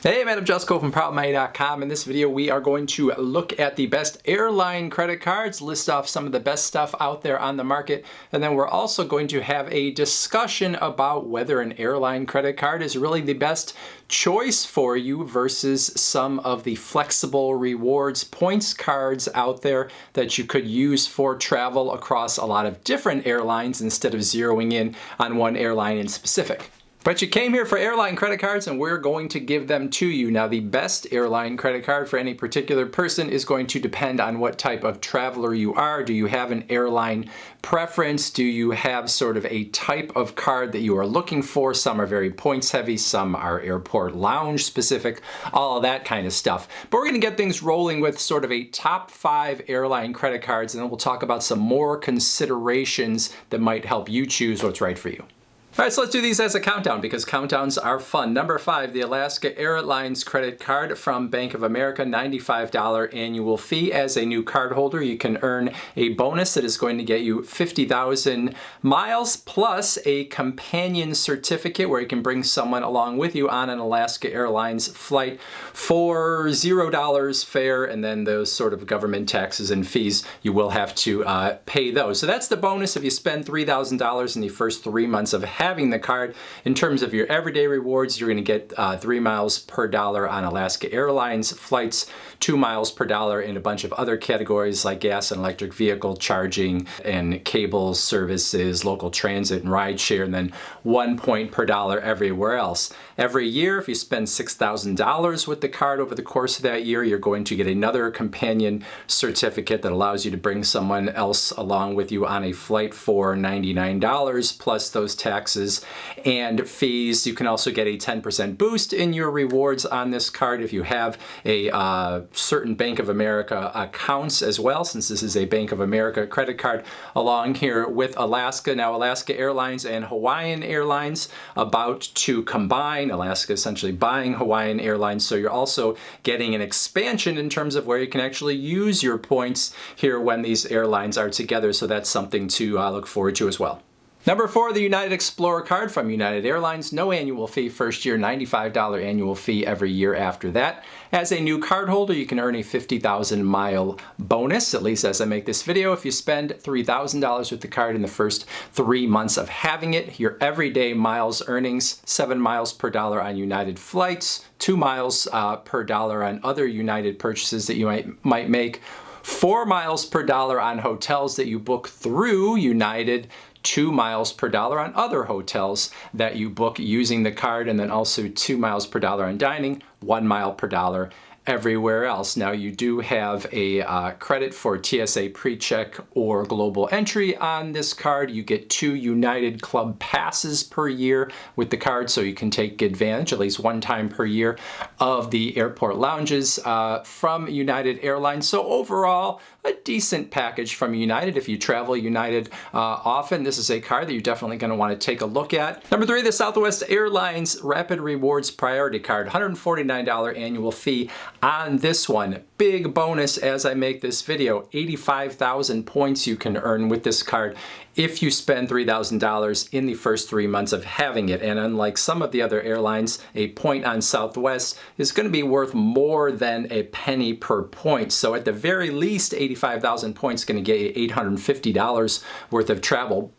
Hey, I'm Jusko from ProudMoney.com. In this video, we are going to look at the best airline credit cards, list off some of the best stuff out there on the market, and then we're also going to have a discussion about whether an airline credit card is really the best choice for you versus some of the flexible rewards points cards out there that you could use for travel across a lot of different airlines instead of zeroing in on one airline in specific. But you came here for airline credit cards and we're going to give them to you. Now, the best airline credit card for any particular person is going to depend on what type of traveler you are. Do you have an airline preference? Do you have sort of a type of card that you are looking for? Some are very points heavy, some are airport lounge specific, all of that kind of stuff. But we're going to get things rolling with sort of a top 5 airline credit cards, and then we'll talk about some more considerations that might help you choose what's right for you. All right, so let's do these as a countdown because countdowns are fun. Number 5, the Alaska Airlines credit card from Bank of America, $95 annual fee. As a new cardholder, you can earn a bonus that is going to get you 50,000 miles plus a companion certificate where you can bring someone along with you on an Alaska Airlines flight for $0 fare, and then those sort of government taxes and fees, you will have to pay those. So that's the bonus if you spend $3,000 in the first 3 months of having the card. In terms of your everyday rewards, you're going to get 3 miles per dollar on Alaska Airlines flights, 2 miles per dollar in a bunch of other categories like gas and electric vehicle charging and cable services, local transit and ride share, and then 1 point per dollar everywhere else. Every year, if you spend $6,000 with the card over the course of that year, you're going to get another companion certificate that allows you to bring someone else along with you on a flight for $99 plus those taxes and fees. You can also get a 10% boost in your rewards on this card if you have a certain Bank of America accounts as well, since this is a Bank of America credit card along here with Alaska. Now, Alaska Airlines and Hawaiian Airlines about to combine. Alaska essentially buying Hawaiian Airlines, so you're also getting an expansion in terms of where you can actually use your points here when these airlines are together, so that's something to look forward to as well. Number 4, the United Explorer card from United Airlines. No annual fee first year, $95 annual fee every year after that. As a new cardholder, you can earn a 50,000 mile bonus, at least as I make this video. If you spend $3,000 with the card in the first 3 months of having it, your everyday miles earnings, 7 miles per dollar on United flights, 2 miles per dollar on other United purchases that you might make, 4 miles per dollar on hotels that you book through United, 2 miles per dollar on other hotels that you book using the card, and then also 2 miles per dollar on dining, 1 mile per dollar everywhere else. Now, you do have a credit for TSA pre-check or global entry on this card. You get 2 United Club passes per year with the card, so you can take advantage at least 1 time per year of the airport lounges from United Airlines. So overall, a decent package from United. If you travel United often, this is a card that you're definitely going to want to take a look at. Number 3, the Southwest Airlines Rapid Rewards Priority Card, $149 annual fee on this one. Big bonus as I make this video, 85,000 points you can earn with this card if you spend $3,000 in the first 3 months of having it. And unlike some of the other airlines, a point on Southwest is going to be worth more than a penny per point. So at the very least, 85,000 points is going to get you $850 worth of travel,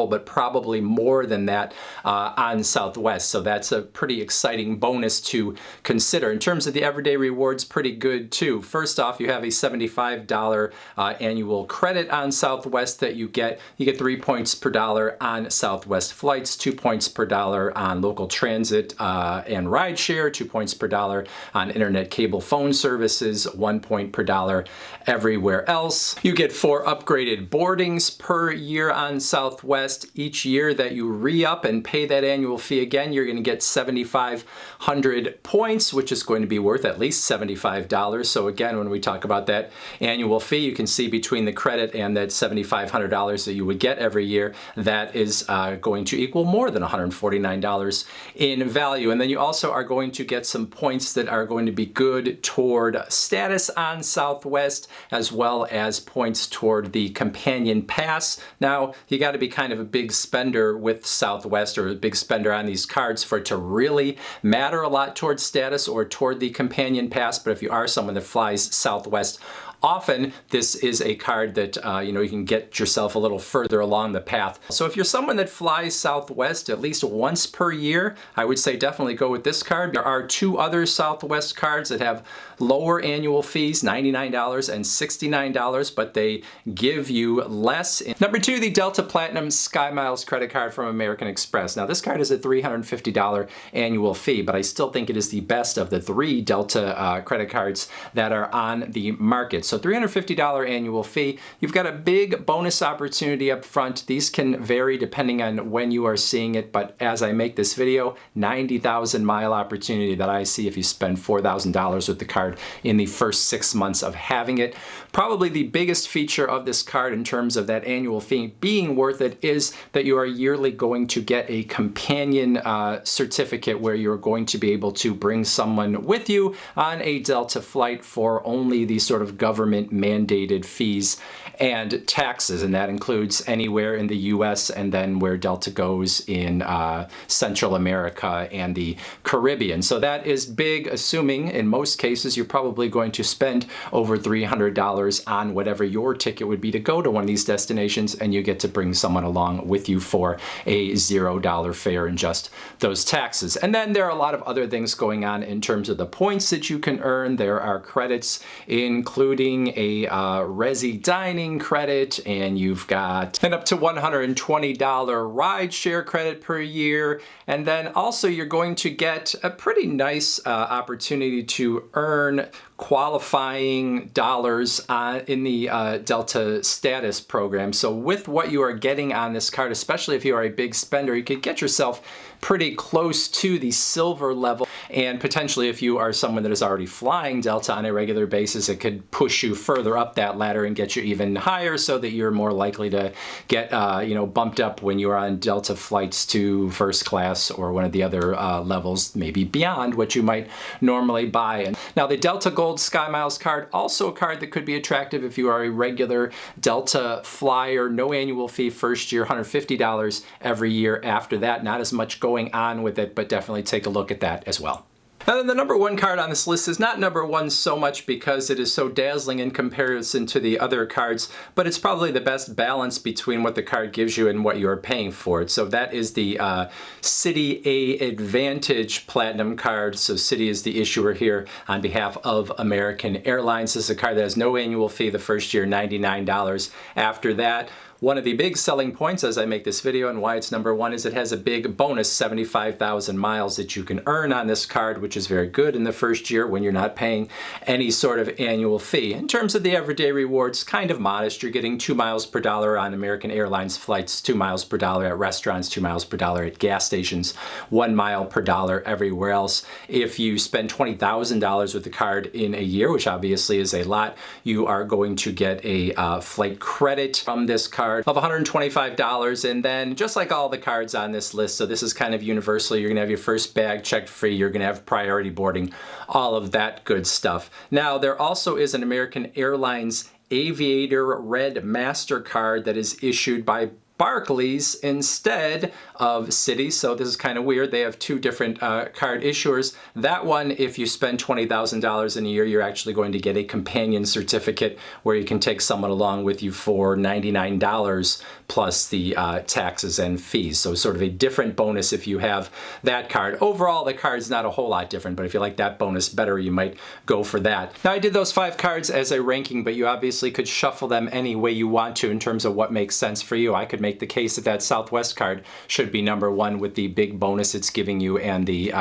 but probably more than that on Southwest. So that's a pretty exciting bonus to consider. In terms of the everyday rewards, pretty good too. First off, you have a $75 annual credit on Southwest that you get. You get 3 points per dollar on Southwest flights, 2 points per dollar on local transit and ride share, 2 points per dollar on internet cable phone services, 1 point per dollar everywhere else. You get 4 upgraded boardings per year on Southwest. Each year that you re-up and pay that annual fee again, you're going to get 7,500 points, which is going to be worth at least $75. So again, when we talk about that annual fee, you can see between the credit and that $7,500 that you would get, get every year, that is going to equal more than $149 in value. And then you also are going to get some points that are going to be good toward status on Southwest, as well as points toward the companion pass. Now, you got to be kind of a big spender with Southwest, or a big spender on these cards, for it to really matter a lot towards status or toward the companion pass. But if you are someone that flies Southwest often, this is a card that you can get yourself a little further along the path. So if you're someone that flies Southwest at least once per year, I would say definitely go with this card. There are two other Southwest cards that have lower annual fees, $99 and $69, but they give you less. Number two, the Delta Platinum Sky Miles credit card from American Express. Now, this card is a $350 annual fee, but I still think it is the best of the three Delta credit cards that are on the market. So $350 annual fee. You've got a big bonus opportunity up front. These can vary depending on when you are seeing it, but as I make this video, 90,000 mile opportunity that I see if you spend $4,000 with the card in the first 6 months of having it. Probably the biggest feature of this card in terms of that annual fee being worth it is that you are yearly going to get a companion certificate where you're going to be able to bring someone with you on a Delta flight for only the sort of government mandated fees and taxes, and that includes anywhere in the US and then where Delta goes in Central America and the Caribbean. So that is big, assuming in most cases you're probably going to spend over $300 on whatever your ticket would be to go to one of these destinations, and you get to bring someone along with you for a $0 fare and just those taxes. And then there are a lot of other things going on in terms of the points that you can earn. There are credits including a Resi Dining credit, and you've got an up to $120 ride share credit per year. And then also you're going to get a pretty nice opportunity to earn qualifying dollars in the Delta status program. So with what you are getting on this card, especially if you are a big spender, you could get yourself pretty close to the silver level, and potentially if you are someone that is already flying Delta on a regular basis, it could push you further up that ladder and get you even higher, so that you're more likely to get bumped up when you're on Delta flights to first class or one of the other levels, maybe beyond what you might normally buy. And now the Delta Gold Sky Miles card, also a card that could be attractive if you are a regular Delta flyer. No annual fee first year, $150 every year after that. Not as much going on with it, but definitely take a look at that as well. And then the number one card on this list is not number one so much because it is so dazzling in comparison to the other cards, but it's probably the best balance between what the card gives you and what you're paying for it. So that is the Citi A Advantage Platinum card. So Citi is the issuer here on behalf of American Airlines. This is a card that has no annual fee the first year, $99. After that, one of the big selling points as I make this video and why it's number one is it has a big bonus, 75,000 miles that you can earn on this card, which is very good in the first year when you're not paying any sort of annual fee. In terms of the everyday rewards, kind of modest. You're getting 2 miles per dollar on American Airlines flights, 2 miles per dollar at restaurants, 2 miles per dollar at gas stations, 1 mile per dollar everywhere else. If you spend $20,000 with the card in a year, which obviously is a lot, you are going to get a flight credit from this card of $125, and then just like all the cards on this list, so this is kind of universal, you're gonna have your first bag checked free, you're gonna have priority boarding, all of that good stuff. Now there also is an American Airlines Aviator Red MasterCard that is issued by Barclays instead of Citi. So this is kind of weird. They have two different card issuers. That one, if you spend $20,000 in a year, you're actually going to get a companion certificate where you can take someone along with you for $99 plus the taxes and fees. So sort of a different bonus if you have that card. Overall, the card's not a whole lot different, but if you like that bonus better, you might go for that. Now, I did those 5 cards as a ranking, but you obviously could shuffle them any way you want to in terms of what makes sense for you. I could make the case that that Southwest card should be number one with the big bonus it's giving you and the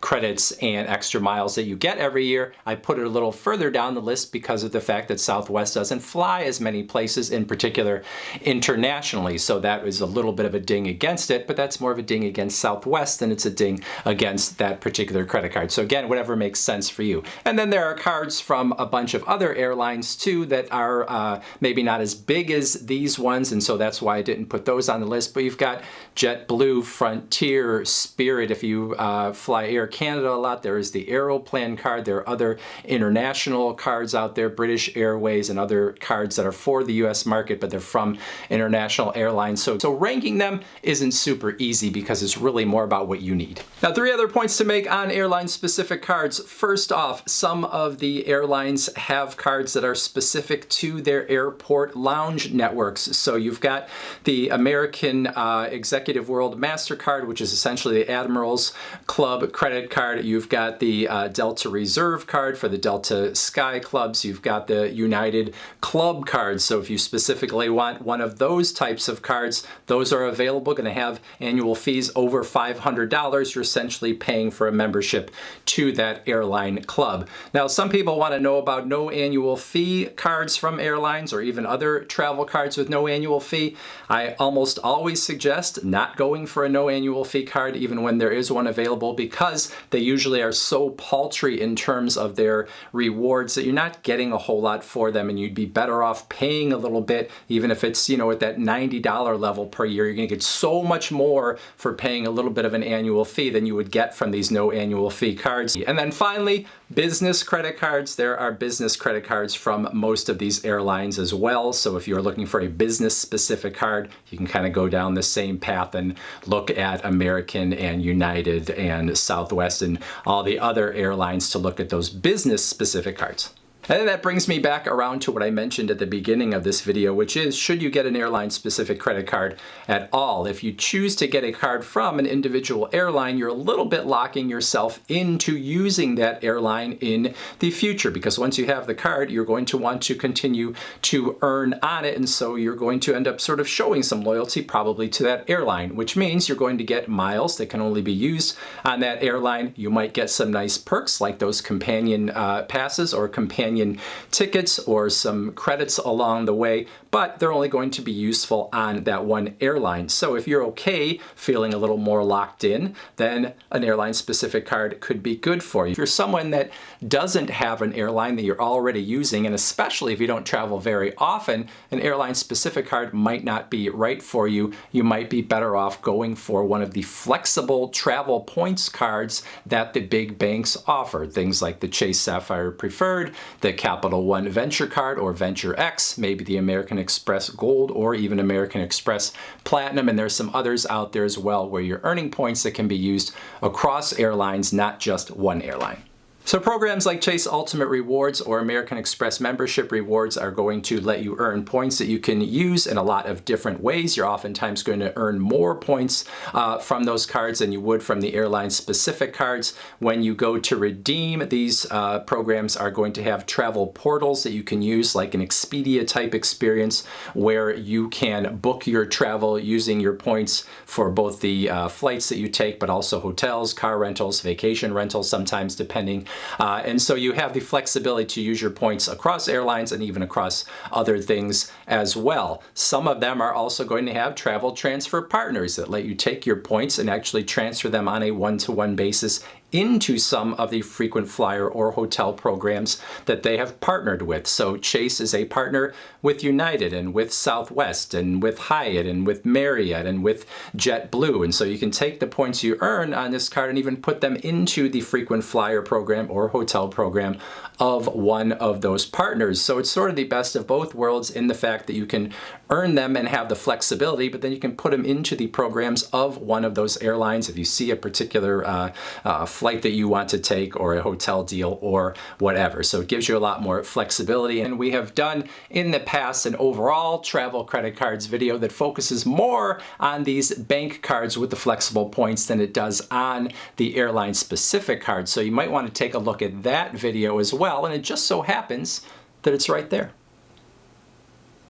credits and extra miles that you get every year. I put it a little further down the list because of the fact that Southwest doesn't fly as many places, in particular internationally. So that is a little bit of a ding against it, but that's more of a ding against Southwest than it's a ding against that particular credit card. So again, whatever makes sense for you. And then there are cards from a bunch of other airlines too that are maybe not as big as these ones, and so that's why I didn't put those on the list. But you've got JetBlue, Frontier, Spirit. If you fly Air Canada a lot, there is the Aeroplan card. There are other international cards out there, British Airways and other cards that are for the US market, but they're from international airlines. So ranking them isn't super easy because it's really more about what you need. Now, 3 other points to make on airline-specific cards. First off, some of the airlines have cards that are specific to their airport lounge networks. So you've got the American Executive World MasterCard, which is essentially the Admirals Club credit card. You've got the Delta Reserve card for the Delta Sky Clubs. You've got the United Club cards. So if you specifically want one of those types of cards, those are available, going to have annual fees over $500. You're essentially paying for a membership to that airline club. Now, some people want to know about no annual fee cards from airlines or even other travel cards with no annual fee. I almost always suggest not going for a no annual fee card even when there is one available, because they usually are so paltry in terms of their rewards that you're not getting a whole lot for them, and you'd be better off paying a little bit, even if it's, at that $90 level per year. You're going to get so much more for paying a little bit of an annual fee than you would get from these no annual fee cards. And then finally, business credit cards. There are business credit cards from most of these airlines as well. So if you're looking for a business specific card, you can kind of go down the same path and look at American and United and Southwest and all the other airlines to look at those business specific cards. And then that brings me back around to what I mentioned at the beginning of this video, which is, should you get an airline-specific credit card at all? If you choose to get a card from an individual airline, you're a little bit locking yourself into using that airline in the future, because once you have the card, you're going to want to continue to earn on it, and so you're going to end up sort of showing some loyalty probably to that airline, which means you're going to get miles that can only be used on that airline. You might get some nice perks like those companion passes or companion tickets or some credits along the way, but they're only going to be useful on that one airline. So if you're okay feeling a little more locked in, then an airline specific card could be good for you. If you're someone that doesn't have an airline that you're already using, and especially if you don't travel very often, an airline specific card might not be right for you. You might be better off going for one of the flexible travel points cards that the big banks offer. Things like the Chase Sapphire Preferred, the Capital One Venture Card or Venture X, maybe the American Express Gold or even American Express Platinum, and there's some others out there as well where you're earning points that can be used across airlines, not just one airline. So programs like Chase Ultimate Rewards or American Express Membership Rewards are going to let you earn points that you can use in a lot of different ways. You're oftentimes going to earn more points from those cards than you would from the airline-specific cards. When you go to redeem, these programs are going to have travel portals that you can use, like an Expedia-type experience where you can book your travel using your points for both the flights that you take, but also hotels, car rentals, vacation rentals, sometimes depending. And so you have the flexibility to use your points across airlines and even across other things as well. Some of them are also going to have travel transfer partners that let you take your points and actually transfer them on a one-to-one basis into some of the frequent flyer or hotel programs that they have partnered with. So Chase is a partner with United and with Southwest and with Hyatt and with Marriott and with JetBlue. And so you can take the points you earn on this card and even put them into the frequent flyer program or hotel program of one of those partners. So it's sort of the best of both worlds in the fact that you can earn them and have the flexibility, but then you can put them into the programs of one of those airlines if you see a particular flight that you want to take or a hotel deal or whatever. So it gives you a lot more flexibility. And we have done in the past an overall travel credit cards video that focuses more on these bank cards with the flexible points than it does on the airline specific cards. So you might want to take a look at that video as well. And it just so happens that it's right there.